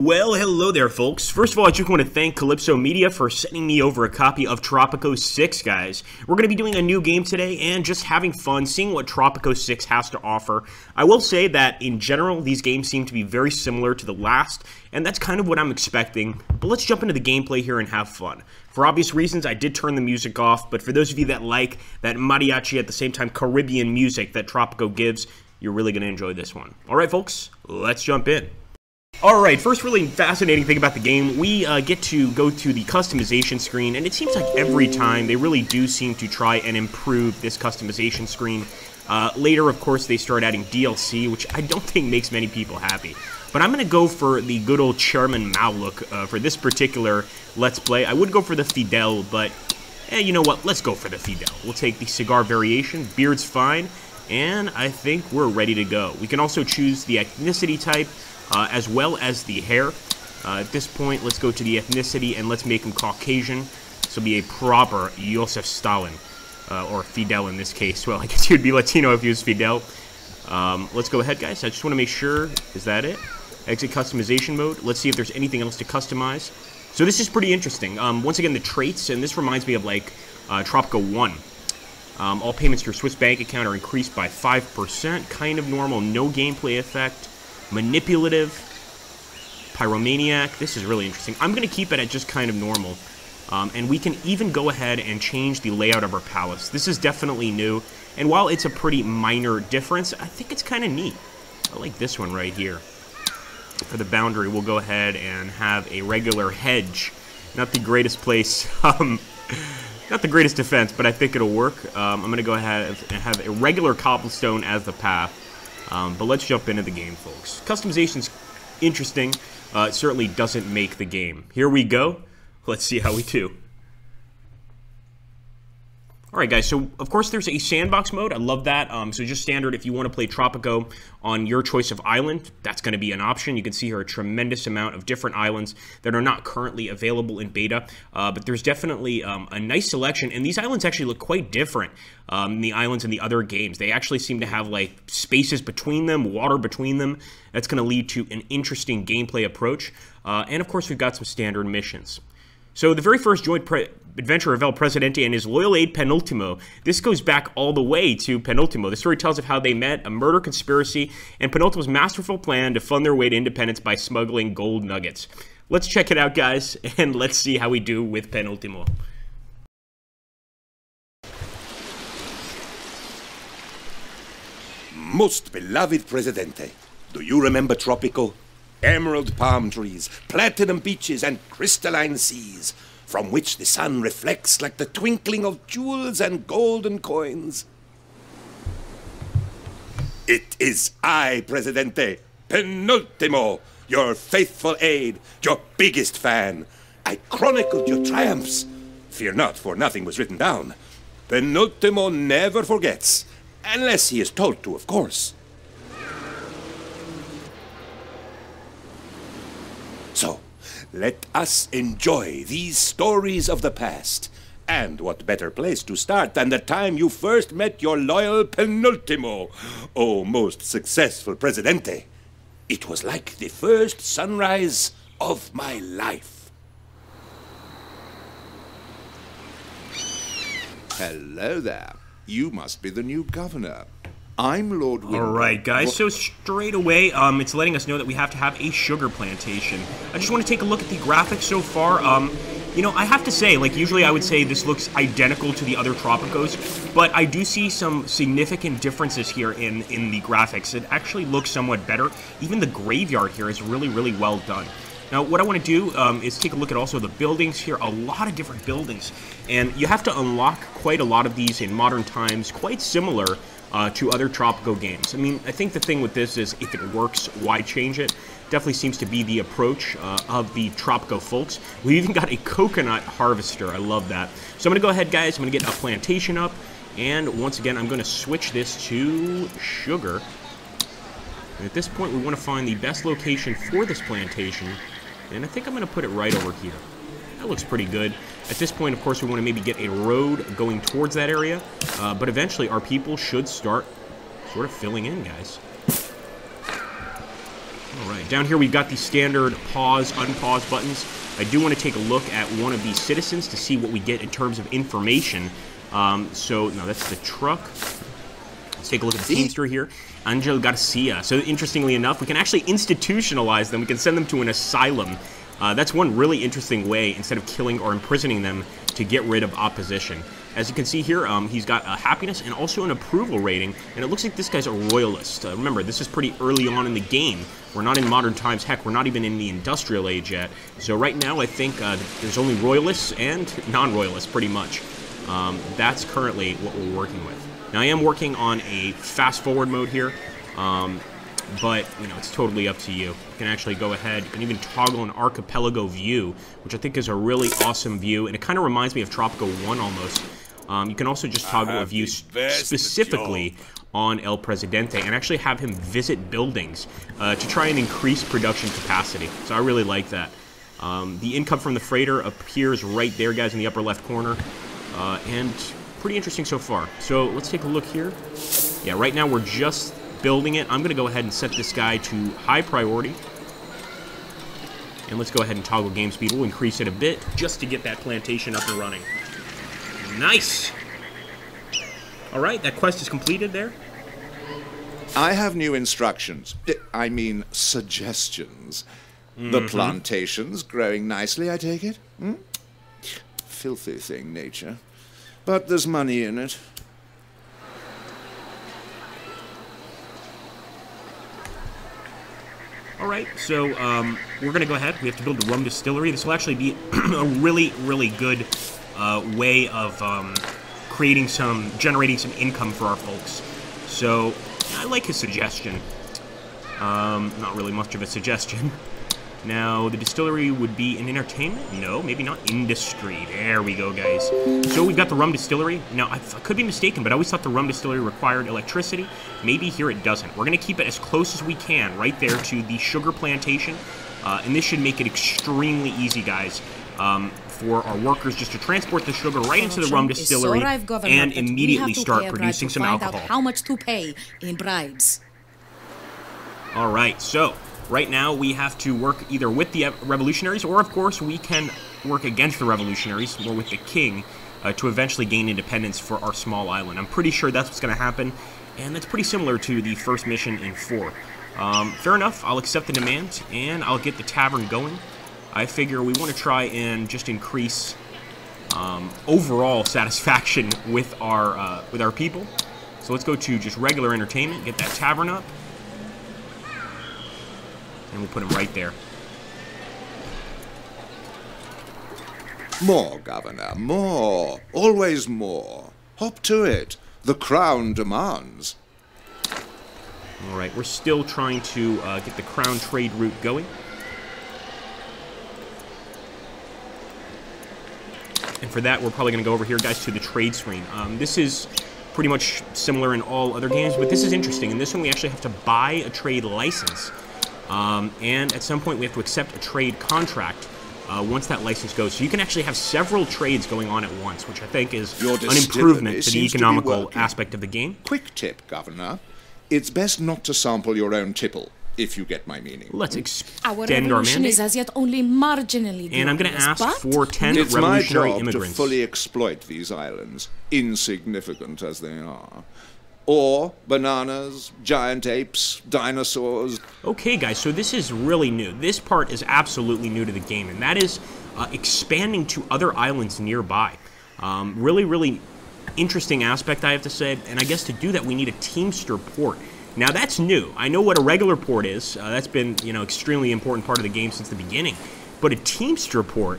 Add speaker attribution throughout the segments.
Speaker 1: Well, hello there, folks. First of all, I just want to thank Calypso Media for sending me over a copy of Tropico 6, guys. We're going to be doing a new game today and just having fun, seeing what Tropico 6 has to offer. I will say that, in general, these games seem to be very similar to the last, and that's kind of what I'm expecting. But let's jump into the gameplay here and have fun. For obvious reasons, I did turn the music off, but for those of you that like that mariachi at the same time Caribbean music that Tropico gives, you're really going to enjoy this one. Alright, folks, let's jump in. Alright, first really fascinating thing about the game, we get to go to the customization screen, and it seems like every time they really do seem to try and improve this customization screen. Later, of course, they start adding DLC, which I don't think makes many people happy. But I'm going to go for the good old Chairman Mao look for this particular Let's Play. I would go for the Fidel, but you know what, let's go for the Fidel. We'll take the cigar variation, beard's fine, and I think we're ready to go. We can also choose the ethnicity type, as well as the hair. At this point, let's go to the ethnicity and let's make him Caucasian. This will be a proper Joseph Stalin, or Fidel in this case. Well, I guess he would be Latino if he was Fidel. Let's go ahead, guys. I just want to make sure, is that it? Exit customization mode. Let's see if there's anything else to customize. So this is pretty interesting. Once again, the traits, and this reminds me of like Tropico 1. All payments to your Swiss bank account are increased by 5%. Kind of normal, no gameplay effect. Manipulative, Pyromaniac. This is really interesting. I'm going to keep it at just kind of normal. And we can even go ahead and change the layout of our palace. This is definitely new. And while it's a pretty minor difference, I think it's kind of neat. I like this one right here. For the boundary, we'll go ahead and have a regular hedge. Not the greatest place, not the greatest defense, but I think it'll work. I'm going to go ahead and have a regular cobblestone as the path. But let's jump into the game, folks. Customization's interesting. It certainly doesn't make the game. Here we go. Let's see how we do. Alright, guys, so of course there's a sandbox mode. I love that. So just standard, if you want to play Tropico on your choice of island, that's going to be an option. You can see here a tremendous amount of different islands that are not currently available in beta, but there's definitely a nice selection, and these islands actually look quite different than the islands in the other games. They actually seem to have like spaces between them, water between them. That's going to lead to an interesting gameplay approach, and of course we've got some standard missions. So the very first joint adventure of El Presidente and his loyal aide Penultimo, this goes back all the way to Penultimo. The story tells of how they met, a murder conspiracy, and Penultimo's masterful plan to fund their way to independence by smuggling gold nuggets. Let's check it out, guys, and let's see how we do with Penultimo.
Speaker 2: Most beloved Presidente, do you remember Tropico? Emerald palm trees, platinum beaches, and crystalline seas, from which the sun reflects like the twinkling of jewels and golden coins. It is I, Presidente, Penultimo, your faithful aide, your biggest fan. I chronicled your triumphs. Fear not, for nothing was written down. Penultimo never forgets, unless he is told to, of course. So, let us enjoy these stories of the past. And what better place to start than the time you first met your loyal Penultimo, oh most successful Presidente. It was like the first sunrise of my life.
Speaker 3: Hello there. You must be the new governor. I'm Lord Wind.
Speaker 1: Alright, guys, so straight away, it's letting us know that we have to have a sugar plantation. I just want to take a look at the graphics so far. You know, I have to say, like, usually I would say this looks identical to the other Tropicos, but I do see some significant differences here in the graphics. It actually looks somewhat better. Even the graveyard here is really, really well done. Now, what I want to do is take a look at also the buildings here. A lot of different buildings, and you have to unlock quite a lot of these in modern times, quite similar to other Tropico games. I mean, I think the thing with this is if it works, why change it? Definitely seems to be the approach of the Tropico folks. We even got a coconut harvester. I love that. So I'm going to go ahead, guys. I'm going to get a plantation up. And once again, I'm going to switch this to sugar. And at this point, we want to find the best location for this plantation. And I think I'm going to put it right over here. That looks pretty good. At this point, of course, we want to maybe get a road going towards that area. But eventually, our people should start sort of filling in, guys. Alright, down here we've got the standard pause, unpause buttons. I do want to take a look at one of these citizens to see what we get in terms of information. So, no, that's the truck. Let's take a look at the Teamster here. Angel Garcia. So, interestingly enough, we can actually institutionalize them. We can send them to an asylum. That's one really interesting way, instead of killing or imprisoning them, to get rid of opposition. As you can see here, he's got a happiness and also an approval rating, and it looks like this guy's a royalist. Remember, this is pretty early on in the game. We're not in modern times. Heck, we're not even in the industrial age yet. So right now, I think there's only royalists and non-royalists, pretty much. That's currently what we're working with. Now, I am working on a fast-forward mode here, but, you know, it's totally up to you. You can actually go ahead, you can even toggle an archipelago view, which I think is a really awesome view, and it kind of reminds me of Tropico 1 almost. You can also just toggle a view specifically on El Presidente and actually have him visit buildings to try and increase production capacity. So I really like that. The income from the freighter appears right there, guys, in the upper left corner, and pretty interesting so far. So let's take a look here. Yeah, right now we're just building it. I'm going to go ahead and set this guy to high priority. And let's go ahead and toggle game speed. We'll increase it a bit just to get that plantation up and running. Nice! Alright, that quest is completed there.
Speaker 3: I have new instructions. I mean, suggestions. The plantation's growing nicely, I take it? Hmm? Filthy thing, nature. But there's money in it.
Speaker 1: Alright, so we're going to go ahead. We have to build the Rum Distillery. This will actually be a really, really good way of generating some income for our folks. So, I like his suggestion. Not really much of a suggestion. Now, the distillery would be in entertainment? No, maybe not industry. There we go, guys. So we've got the Rum Distillery. Now, I could be mistaken, but I always thought the Rum Distillery required electricity. Maybe here it doesn't. We're going to keep it as close as we can, right there to the sugar plantation. And this should make it extremely easy, guys, for our workers just to transport the sugar right into the Rum Distillery and immediately start producing some alcohol.
Speaker 4: How much to pay in bribes?
Speaker 1: All right, so right now we have to work either with the revolutionaries, or of course we can work against the revolutionaries, or with the king, to eventually gain independence for our small island. I'm pretty sure that's what's going to happen, and that's pretty similar to the first mission in 4. Fair enough, I'll accept the demand, and I'll get the tavern going. I figure we want to try and just increase overall satisfaction with our people. So let's go to just regular entertainment, get that tavern up, and we'll put him right there.
Speaker 3: More, Governor, more. Always more. Hop to it. The crown demands.
Speaker 1: All right, we're still trying to get the crown trade route going. And for that, we're probably going to go over here, guys, to the trade screen. This is pretty much similar in all other games, but this is interesting. In this one, we actually have to buy a trade license. And at some point, we have to accept a trade contract once that license goes. So you can actually have several trades going on at once, which I think is an improvement to the economical aspect of the game.
Speaker 3: Quick tip, Governor. It's best not to sample your own tipple, if you get my meaning.
Speaker 1: Let's extend
Speaker 4: our revolution is as yet only marginally
Speaker 1: and I'm going to ask for 10
Speaker 3: it's
Speaker 1: revolutionary
Speaker 3: my job
Speaker 1: immigrants.
Speaker 3: to fully exploit these islands, insignificant as they are. Or bananas, giant apes, dinosaurs.
Speaker 1: Okay, guys, so this is really new. This part is absolutely new to the game, and that is expanding to other islands nearby. Really, really interesting aspect, I have to say, and I guess to do that, we need a Teamster port. Now, that's new. I know what a regular port is. That's been, you know, extremely important part of the game since the beginning. But a Teamster port,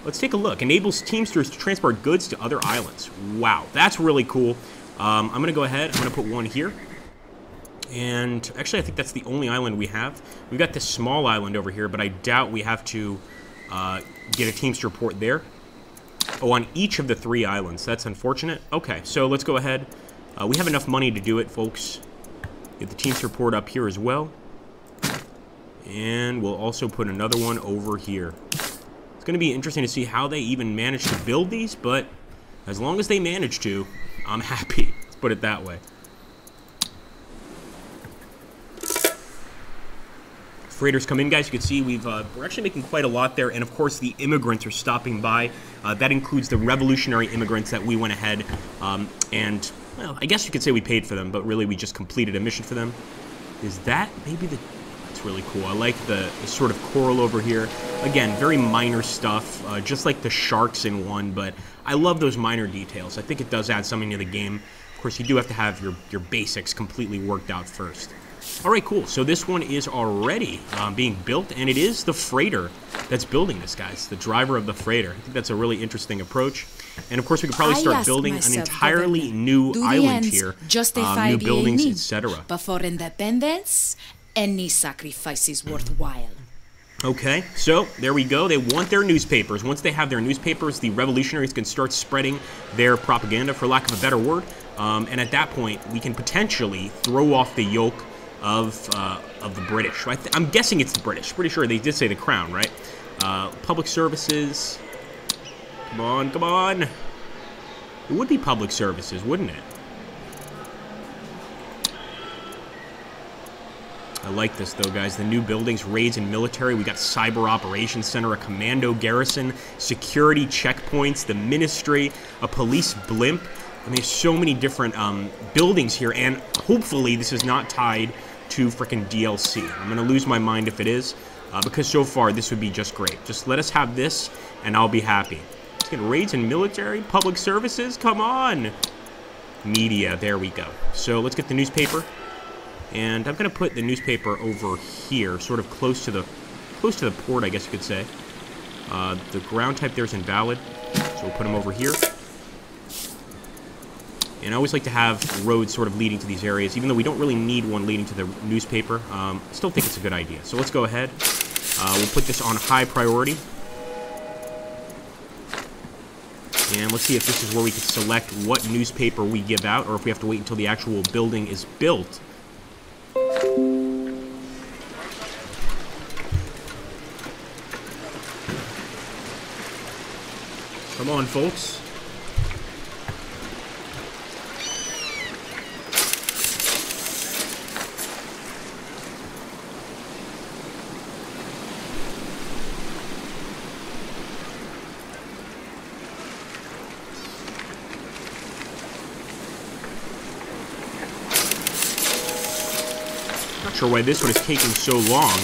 Speaker 1: let's take a look. Enables Teamsters to transport goods to other islands. Wow, that's really cool. I'm going to go ahead. I'm going to put one here. And actually, I think that's the only island we have. We've got this small island over here, but I doubt we have to get a Teamster port there. Oh, on each of the 3 islands. That's unfortunate. Okay, so let's go ahead. We have enough money to do it, folks. Get the Teamster port up here as well. And we'll also put another one over here. It's going to be interesting to see how they even manage to build these, but as long as they manage to, I'm happy. Let's put it that way. Freighters come in, guys. You can see we're actually making quite a lot there, and of course the immigrants are stopping by. That includes the revolutionary immigrants that we went ahead and, well, I guess you could say we paid for them, but really we just completed a mission for them. Is that maybe the... That's really cool. I like the sort of coral over here. Again, very minor stuff, just like the sharks in 1, but I love those minor details. I think it does add something to the game. Of course, you do have to have your basics completely worked out first. All right, cool. So this one is already being built, and it is the freighter that's building this, guys. The driver of the freighter. I think that's a really interesting approach. And, of course, we could probably start building an entirely new island here. New buildings, etc.
Speaker 4: But for independence, any sacrifice is worthwhile.
Speaker 1: Okay, so there we go. They want their newspapers. Once they have their newspapers, the revolutionaries can start spreading their propaganda, for lack of a better word. And at that point, we can potentially throw off the yoke of the British. I'm guessing it's the British. Pretty sure they did say the crown, right? Public services. Come on, come on. It would be public services, wouldn't it? I like this, though, guys. The new buildings, raids, and military. We got Cyber Operations Center, a commando garrison, security checkpoints, the ministry, a police blimp. I mean, there's so many different buildings here, and hopefully this is not tied to frickin' DLC. I'm going to lose my mind if it is, because so far this would be just great. Just let us have this, and I'll be happy. Let's get raids and military, public services, come on! Media, there we go. So let's get the newspaper. And I'm going to put the newspaper over here, sort of close to the port, I guess you could say. The ground type there is invalid, so we'll put them over here. And I always like to have roads sort of leading to these areas, even though we don't really need one leading to the newspaper. I still think it's a good idea. So let's go ahead. We'll put this on high priority. And let's see if this is where we can select what newspaper we give out, or if we have to wait until the actual building is built. Come on, folks. Not sure why this one is taking so long.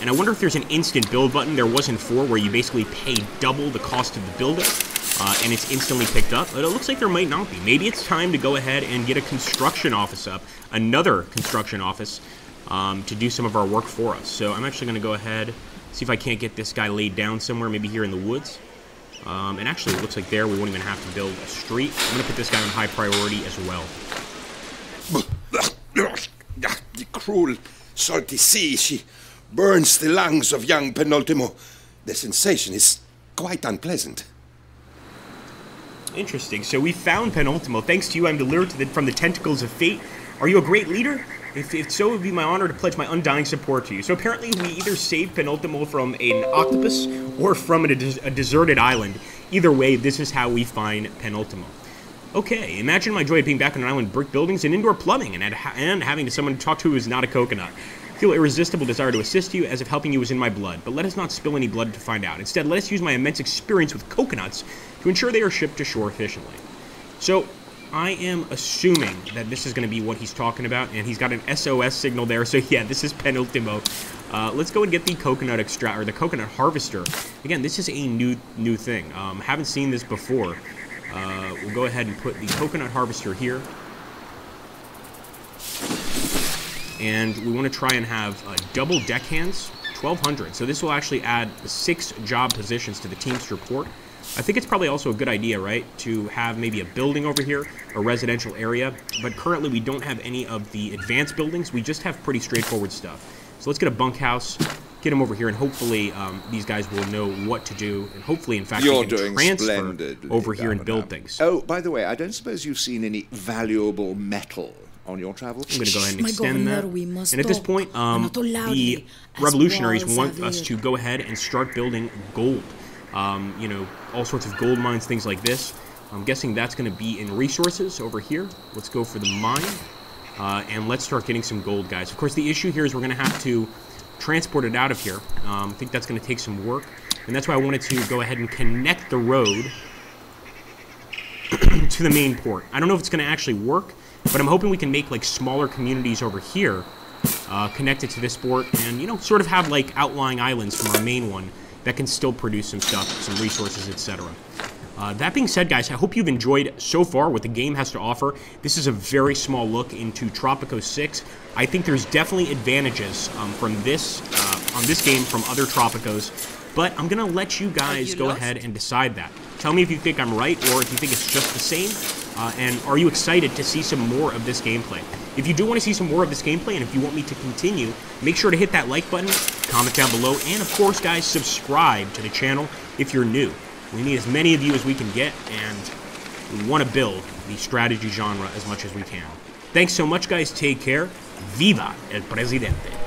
Speaker 1: And I wonder if there's an instant build button. There was in 4, where you basically pay double the cost of the building, and it's instantly picked up. But it looks like there might not be. Maybe it's time to go ahead and get a construction office up, another construction office, to do some of our work for us. So I'm actually going to go ahead, see if I can't get this guy laid down somewhere, maybe here in the woods. And actually, it looks like there we won't even have to build a street. I'm going to put this guy on high priority as well.
Speaker 2: The cruel, salty sea, she burns the lungs of young Penultimo. The sensation is quite unpleasant.
Speaker 1: Interesting. So we found Penultimo. Thanks to you, I'm delivered from the tentacles of fate. Are you a great leader? If so, it would be my honor to pledge my undying support to you. So apparently we either saved Penultimo from an octopus or from a deserted island. Either way, this is how we find Penultimo. Okay, imagine my joy of being back on an island, brick buildings, and indoor plumbing, and having someone to talk to who is not a coconut. Feel irresistible desire to assist you, as if helping you was in my blood. But let us not spill any blood to find out. Instead, let us use my immense experience with coconuts to ensure they are shipped to shore efficiently. So, I am assuming that this is going to be what he's talking about, and he's got an SOS signal there, so yeah, this is Penultimo. Let's go and get the coconut or the coconut harvester. Again, this is a new thing. Haven't seen this before. We'll go ahead and put the coconut harvester here. And we want to try and have double deckhands, 1,200. So this will actually add 6 job positions to the Teamster Port. I think it's probably also a good idea, right, to have maybe a building over here, a residential area. But currently we don't have any of the advanced buildings. We just have pretty straightforward stuff. So let's get a bunkhouse, get them over here, and hopefully these guys will know what to do. And hopefully, in fact, we can transfer over here and build things.
Speaker 3: Oh, by the way, I don't suppose you've seen any valuable metal on your travels?
Speaker 1: I'm going to go ahead and extend that. And at this point, the revolutionaries want us to go ahead and start building gold. You know, all sorts of gold mines, things like this. I'm guessing that's going to be in resources over here. Let's go for the mine. And let's start getting some gold, guys. Of course, the issue here is we're going to have to transport it out of here. I think that's going to take some work, and that's why I wanted to go ahead and connect the road to the main port. I don't know if it's going to actually work, but I'm hoping we can make like smaller communities over here connected to this port, and, you know, sort of have like outlying islands from our main one that can still produce some stuff, some resources, etc. That being said, guys, I hope you've enjoyed so far what the game has to offer. This is a very small look into Tropico 6. I think there's definitely advantages from this on this game from other Tropicos, but I'm going to let you guys go ahead and decide that. Tell me if you think I'm right or if you think it's just the same, and are you excited to see some more of this gameplay? If you do want to see some more of this gameplay, and if you want me to continue, make sure to hit that like button, comment down below, and of course, guys, subscribe to the channel if you're new. We need as many of you as we can get, and we want to build the strategy genre as much as we can. Thanks so much, guys. Take care. Viva el Presidente.